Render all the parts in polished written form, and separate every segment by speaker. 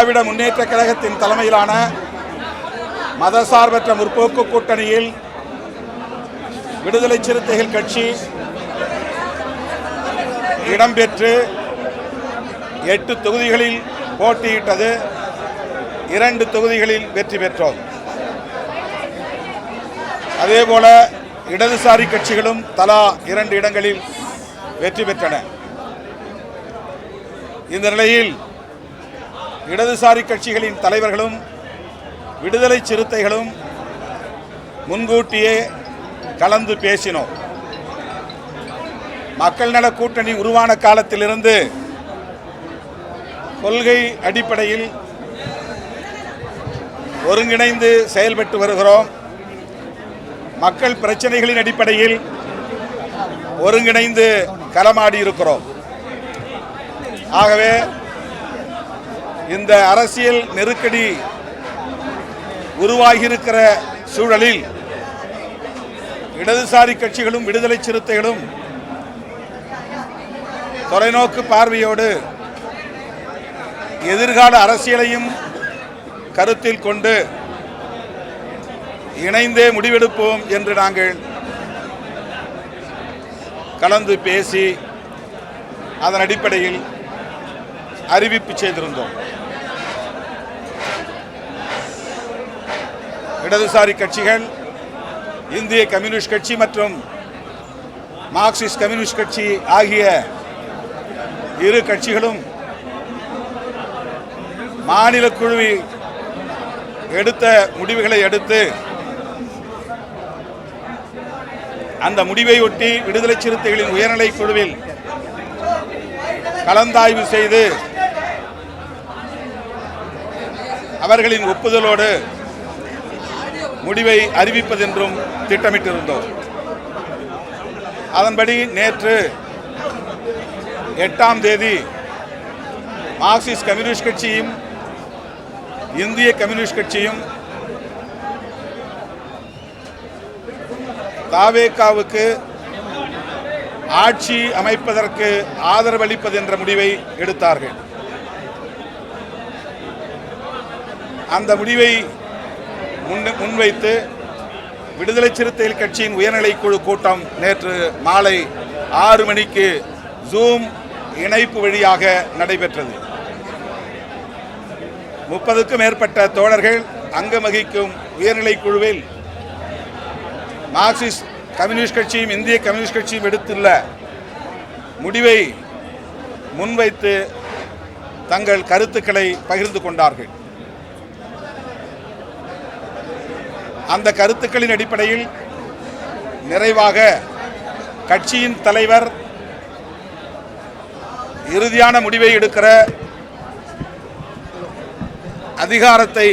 Speaker 1: திராவிட முன்னேற்ற கழகத்தின் தலைமையிலான மதசார்பற்ற முற்போக்கு கூட்டணியில் விடுதலை சிறுத்தைகள் கட்சி இடம்பெற்று 8 தொகுதிகளில் போட்டியிட்டது. 2 தொகுதிகளில் வெற்றி பெற்றோம். அதேபோல இடதுசாரி கட்சிகளும் தலா 2 இடங்களில் வெற்றி பெற்றன. இந்த நிலையில் இடதுசாரி கட்சிகளின் தலைவர்களும் விடுதலை சிறுத்தைகளும் முன்கூட்டியே கலந்து பேசினோம். மக்கள் நல கூட்டணி உருவான காலத்திலிருந்து கொள்கை அடிப்படையில் ஒருங்கிணைந்து செயல்பட்டு வருகிறோம். மக்கள் பிரச்சனைகளின் அடிப்படையில் ஒருங்கிணைந்து களமாடி இருக்கிறோம். ஆகவே இந்த அரசியல் நெருக்கடி உருவாகியிருக்கிற சூழலில் இடதுசாரி கட்சிகளும் விடுதலை சிறுத்தைகளும் தொலைநோக்கு பார்வையோடு எதிர்கால அரசியலையும் கருத்தில் கொண்டு இணைந்தே முடிவெடுப்போம் என்று நாங்கள் கலந்து பேசி அதன் அடிப்படையில் அறிவிப்பு செய்திருந்தோம். இடதுசாரி கட்சிகள் இந்திய கம்யூனிஸ்ட் கட்சி மற்றும் மார்க்சிஸ்ட் கம்யூனிஸ்ட் கட்சி ஆகிய இரு கட்சிகளும் மாநில குழுவில் எடுத்த முடிவுகளை அடுத்து அந்த முடிவை ஒட்டி விடுதலை சிறுத்தைகளின் உயர்நிலை குழுவில் கலந்தாய்வு செய்து அவர்களின் ஒப்புதலோடு முடிவை அறிவிப்பதென்றும் திட்டமிட்டிருந்தோம். அதன்படி நேற்று 8ஆம் தேதி மார்க்சிஸ்ட் கம்யூனிஸ்ட் கட்சியும் இந்திய கம்யூனிஸ்ட் கட்சியும் தாவேகாவுக்கு ஆட்சி அமைப்பதற்கு ஆதரவளிப்பது என்ற முடிவை எடுத்தார்கள். அந்த முடிவை முன்வைத்து விடுதலை சிறுத்தைகள் கட்சியின் உயர்நிலை குழு கூட்டம் நேற்று மாலை 6 மணிக்கு ஜூம் இணைப்பு வழியாக நடைபெற்றது. 30க்கும் மேற்பட்ட தோழர்கள் அங்கம் வகிக்கும் உயர்நிலை குழுவில் மார்க்சிஸ்ட் கம்யூனிஸ்ட் கட்சியும் இந்திய கம்யூனிஸ்ட் கட்சியும் எடுத்துள்ள முடிவை முன்வைத்து தங்கள் கருத்துக்களை பகிர்ந்து கொண்டார்கள். அந்த கருத்துக்களின் அடிப்படையில் நிறைவாக கட்சியின் தலைவர் இறுதியான முடிவை எடுக்கிற அதிகாரத்தை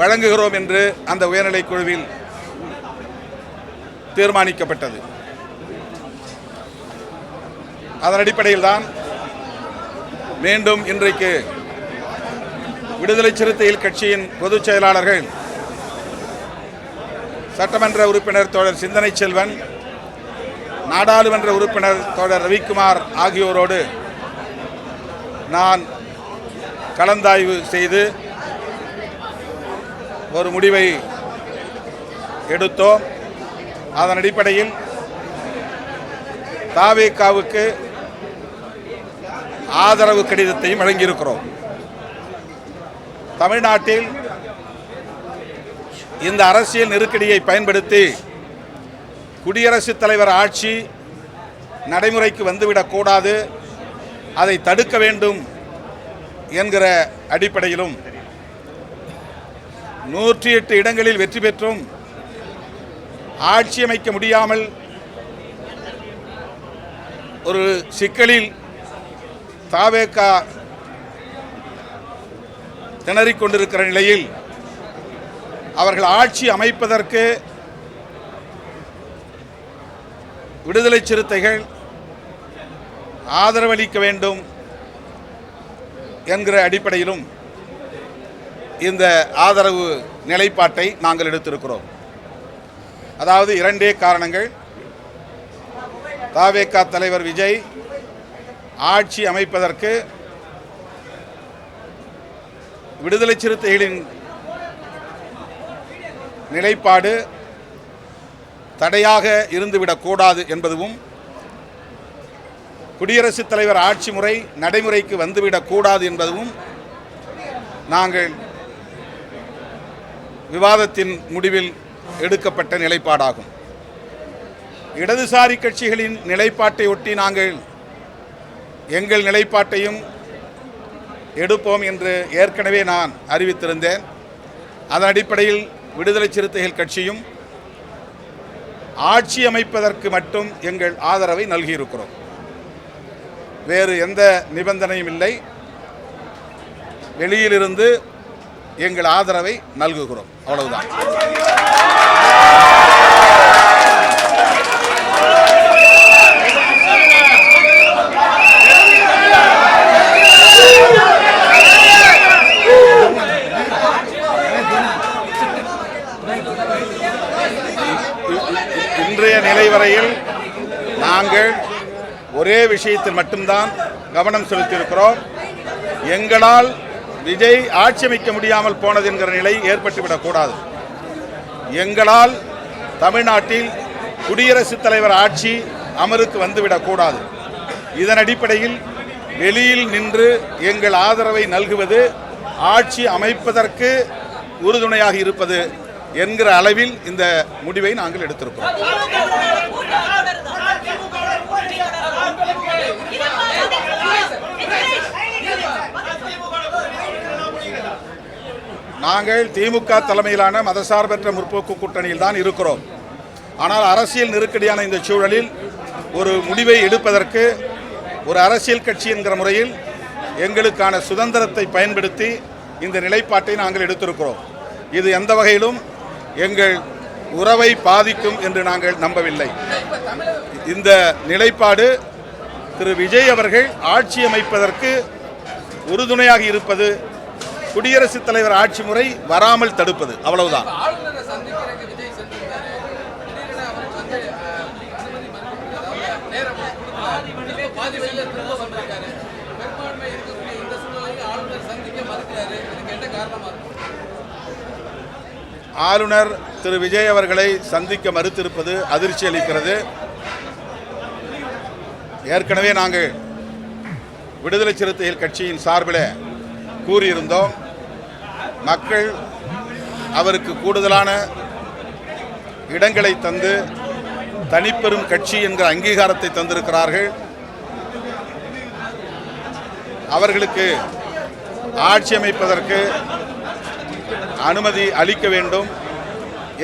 Speaker 1: வழங்குகிறோம் என்று அந்த உயர்நிலை குழுவில் தீர்மானிக்கப்பட்டது. அதன் அடிப்படையில் தான் மீண்டும் இன்றைக்கு விடுதலை சிறுத்தைகள் கட்சியின் பொதுச் செயலாளர்கள் சட்டமன்ற உறுப்பினர் தோழர் சிந்தனை செல்வன், நாடாளுமன்ற உறுப்பினர் தோழர் ரவிக்குமார் ஆகியோரோடு நான் கலந்தாய்வு செய்து ஒரு முடிவை எடுத்தோம். அதன் அடிப்படையில் தாவேகாவுக்கு ஆதரவு கடிதத்தையும் வழங்கியிருக்கிறோம். தமிழ்நாட்டில் இந்த அரசியல் நெருக்கடியை பயன்படுத்தி குடியரசுத் தலைவர் ஆட்சி நடைமுறைக்கு வந்துவிடக்கூடாது, அதை தடுக்க வேண்டும் என்கிற அடிப்படையிலும் 108 இடங்களில் வெற்றி பெற்றும் ஆட்சி அமைக்க முடியாமல் ஒரு சிக்கலில் தாவேகா திணறிக் கொண்டிருக்கிற நிலையில் அவர்கள் ஆட்சி அமைப்பதற்கு விடுதலை சிறுத்தைகள் ஆதரவளிக்க வேண்டும் என்கிற அடிப்படையிலும் இந்த ஆதரவு நிலைப்பாட்டை நாங்கள் எடுத்திருக்கிறோம். அதாவது 2 காரணங்கள். தாவேகா தலைவர் விஜய் ஆட்சி அமைப்பதற்கு விடுதலை சிறுத்தைகளின் நிலைப்பாடு தடையாக இருந்துவிடக்கூடாது என்பதும் குடியரசுத் தலைவர் ஆட்சி முறை நடைமுறைக்கு வந்துவிடக்கூடாது என்பதும் நாங்கள் விவாதத்தின் முடிவில் எடுக்கப்பட்ட நிலைப்பாடாகும். இடதுசாரி கட்சிகளின் நிலைப்பாட்டை ஒட்டி நாங்கள் எங்கள் நிலைப்பாட்டையும் எடுப்போம் என்று ஏற்கனவே நான் அறிவித்திருந்தேன். அதன் அடிப்படையில் விடுதலை சிறுத்தைகள் கட்சியும் ஆட்சி அமைப்பதற்கு மட்டும் எங்கள் ஆதரவை நல்கியிருக்கிறோம். வேறு எந்த நிபந்தனையும் இல்லை. வெளியிலிருந்து எங்கள் ஆதரவை நல்குகிறோம், அவ்வளவுதான். இன்றைய நிலை வரையில் நாங்கள் ஒரே விஷயத்தில் மட்டும்தான் கவனம் செலுத்தியிருக்கிறோம். எங்களால் விஜய் ஆட்சி அமைக்க முடியாமல் போனது என்கிற நிலை ஏற்பட்டுவிடக்கூடாது. எங்களால் தமிழ்நாட்டில் குடியரசுத் தலைவர் ஆட்சி அமலுக்கு வந்துவிடக்கூடாது. இதன் அடிப்படையில் வெளியில் நின்று எங்கள் ஆதரவை நல்குவது ஆட்சி அமைப்பதற்கு உறுதுணையாக இருப்பது என்கிற அளவில் இந்த முடிவை நாங்கள் எடுத்திருக்கிறோம். நாங்கள் திமுக தலைமையிலான மதசார்பற்ற முற்போக்கு கூட்டணியில் தான் இருக்கிறோம். ஆனால் அரசியல் நெருக்கடியான இந்த சூழலில் ஒரு முடிவை எடுப்பதற்கு ஒரு அரசியல் கட்சி என்கிற முறையில் எங்களுக்கான சுதந்திரத்தை பயன்படுத்தி இந்த நிலைப்பாட்டை நாங்கள் எடுத்திருக்கிறோம். இது எந்த வகையிலும் எங்கள் உறவை பாதிக்கும் என்று நாங்கள் நம்பவில்லை. இந்த நிலைப்பாடு திரு விஜய் அவர்கள் ஆட்சி அமைப்பதற்கு உறுதுணையாக இருப்பது, குடியரசுத் தலைவர் ஆட்சி முறை வராமல் தடுப்பது, அவ்வளவுதான். ஆளுநர் திரு விஜய் அவர்களை சந்திக்க மறுத்திருப்பது அதிர்ச்சி அளிக்கிறது. ஏற்கனவே நாங்கள் விடுதலை சிறுத்தைகள் கட்சியின் சார்பில் கூறியிருந்தோம். மக்கள் அவருக்கு கூடுதலான இடங்களை தந்து தனிப்பெரும் கட்சி என்கிற அங்கீகாரத்தை தந்திருக்கிறார்கள். அவர்களுக்கு ஆட்சி அமைப்பதற்கு அனுமதி அளிக்க வேண்டும்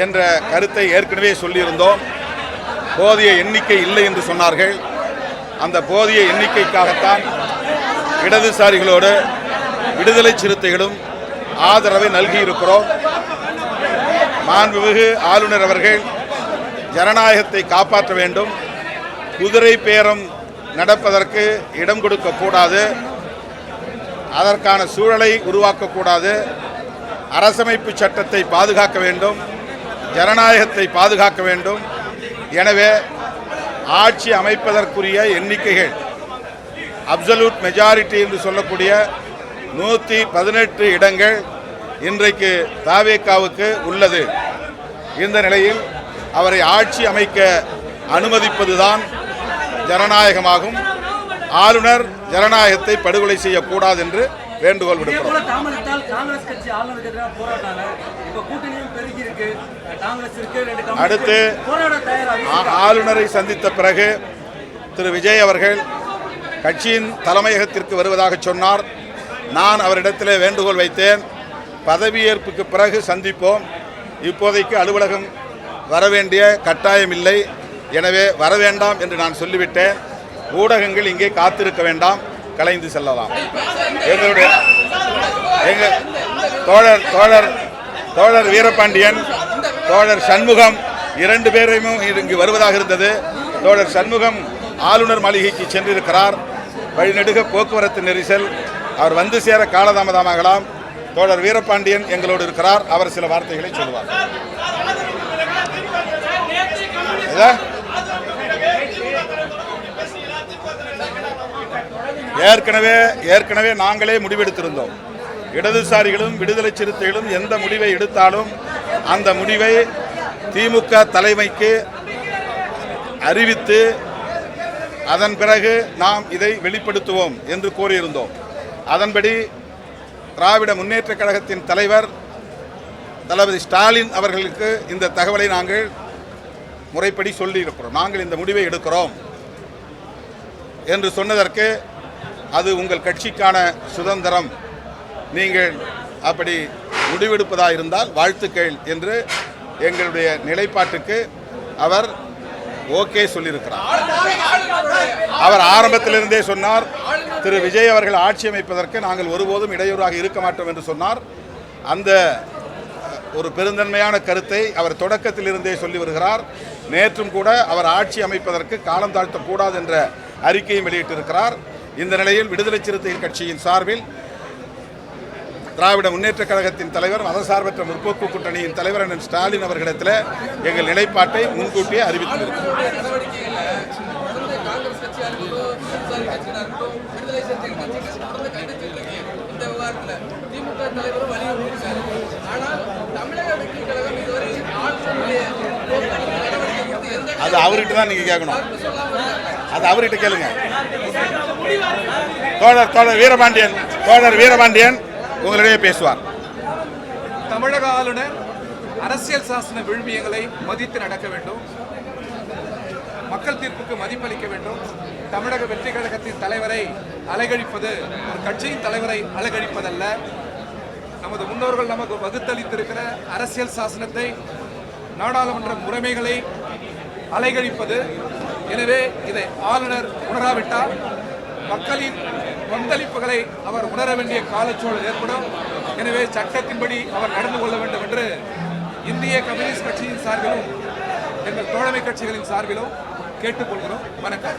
Speaker 1: என்ற கருத்தை ஏற்கனவே சொல்லியிருந்தோம். போதிய எண்ணிக்கை இல்லை என்று சொன்னார்கள். அந்த போதிய எண்ணிக்கைக்காகத்தான் இடதுசாரிகளோடு விடுதலை சிறுத்தைகளும் ஆதரவை நல்கியிருக்கிறோம். மாண்புமிகு ஆளுநர் அவர்கள் ஜனநாயகத்தை காப்பாற்ற வேண்டும். குதிரை பேரம் நடப்பதற்கு இடம் கொடுக்கக்கூடாது. அதற்கான சூழலை உருவாக்கக்கூடாது. அரசமைப்பு சட்டத்தை பாதுகாக்க வேண்டும். ஜனநாயகத்தை பாதுகாக்க வேண்டும். எனவே ஆட்சி அமைப்பதற்குரிய எண்ணிக்கைகள் அப்சல்யூட் மெஜாரிட்டி என்று சொல்லக்கூடிய 118 இடங்கள் இன்றைக்கு தவேகாவுக்கு உள்ளது. இந்த நிலையில் அவரை ஆட்சி அமைக்க அனுமதிப்பதுதான் ஜனநாயகமாகும். ஆளுநர் ஜனநாயகத்தை படுகொலை செய்யக்கூடாது என்று வேண்டுகோள் விடுக்கிறோம். அடுத்து ஆளுநரை சந்தித்த பிறகு திரு விஜய் அவர்கள் கட்சியின் தலைமையகத்திற்கு வருவதாக சொன்னார். நான் அவரிடத்தில் வேண்டுகோள் வைத்தேன், பதவியேற்புக்கு பிறகு சந்திப்போம், இப்போதைக்கு அலுவலகம் வரவேண்டிய கட்டாயம் இல்லை, எனவே வரவேண்டாம் என்று நான் சொல்லிவிட்டேன். ஊடகங்கள் இங்கே காத்திருக்க வேண்டாம், கலைந்து செல்லலாம். எங்களுடைய தோழர் வீரபாண்டியன், தோழர் சண்முகம் 2 பேரையும் இங்கு வருவதாக இருந்தது. தோழர் சண்முகம் ஆளுநர் மாளிகைக்கு சென்றிருக்கிறார். வழிநெடுக போக்குவரத்து நெரிசல், அவர் வந்து சேர காலதாமதமாகலாம். தோழர் வீரபாண்டியன் எங்களோடு இருக்கிறார், அவர் சில வார்த்தைகளை சொல்வார். ஏற்கனவே நாங்களே முடிவெடுத்திருந்தோம். இடதுசாரிகளும் விடுதலை சிறுத்தைகளும் எந்த முடிவை எடுத்தாலும் அந்த முடிவை திமுக தலைமைக்கு அறிவித்து அதன் பிறகு நாம் இதை வெளிப்படுத்துவோம் என்று கோரியிருந்தோம். அதன்படி திராவிட முன்னேற்றக் கழகத்தின் தலைவர் தளபதி ஸ்டாலின் அவர்களுக்கு இந்த தகவலை நாங்கள் முறைப்படி சொல்லியிருக்கிறோம். நாங்கள் இந்த முடிவை எடுக்கிறோம் என்று சொன்னதற்கு அது உங்கள் கட்சிக்கான சுதந்திரம், நீங்கள் அப்படி முடிவெடுப்பதாக இருந்தால் வாழ்த்துக்கள் என்று எங்களுடைய நிலைப்பாட்டுக்கு அவர் ஓகே சொல்லியிருக்கிறார். அவர் ஆரம்பத்திலிருந்தே சொன்னார், திரு விஜய் அவர்கள் ஆட்சி அமைப்பதற்கு நாங்கள் ஒருபோதும் இடையூறாக இருக்க மாட்டோம் என்று சொன்னார். அந்த ஒரு பெருந்தன்மையான கருத்தை அவர் தொடக்கத்திலிருந்தே சொல்லி வருகிறார். நேற்றும் கூட அவர் ஆட்சி அமைப்பதற்கு காலம் தாழ்த்தக்கூடாது என்ற அறிக்கையும் வெளியிட்டிருக்கிறார். இந்த நிலையில் விடுதலை சிறுத்தைகள் கட்சியின் சார்பில் திராவிட முன்னேற்றக் கழகத்தின் தலைவர், மதசார்பற்ற முற்போக்கு கூட்டணியின் தலைவர் அண்ணன் ஸ்டாலின் அவர்களிடத்தில் எங்கள் நிலைப்பாட்டை முன்கூட்டியே அறிவித்திருக்கிறோம். அது அவர்கிட்ட தான் நீங்க கேட்கணும். அது அவர்கிட்ட கேளுங்க. தோழர் வீரபாண்டியன் உங்களிடையே பேசுவார்.
Speaker 2: தமிழக ஆளுநர் அரசியல் சாசன விழுமியங்களை மதித்து நடக்க வேண்டும், மக்கள் தீர்ப்புக்கு மதிப்பளிக்க வேண்டும். தமிழக வெற்றி கழகத்தின் தலைவரை அலைகழிப்பது ஒரு கட்சியின் தலைவரை அலைகழிப்பதல்ல. நமது முன்னோர்கள் நமக்கு வகுத்தளித்திருக்கிற அரசியல் சாசனத்தை, நாடாளுமன்ற முறைமைகளை அலைகழிப்பது. எனவே இதை ஆளுநர் உணராவிட்டால் மக்களின் கொந்தளிப்புகளை அவர் உணர வேண்டிய காலச்சூழல் ஏற்படும். எனவே சட்டத்தின்படி அவர் நடந்து கொள்ள வேண்டும் என்று இந்திய கம்யூனிஸ்ட் கட்சியின் சார்பிலும் எங்கள் தோழமை கட்சிகளின் சார்பிலும் கேட்டுக்கொள்கிறோம். வணக்கம்.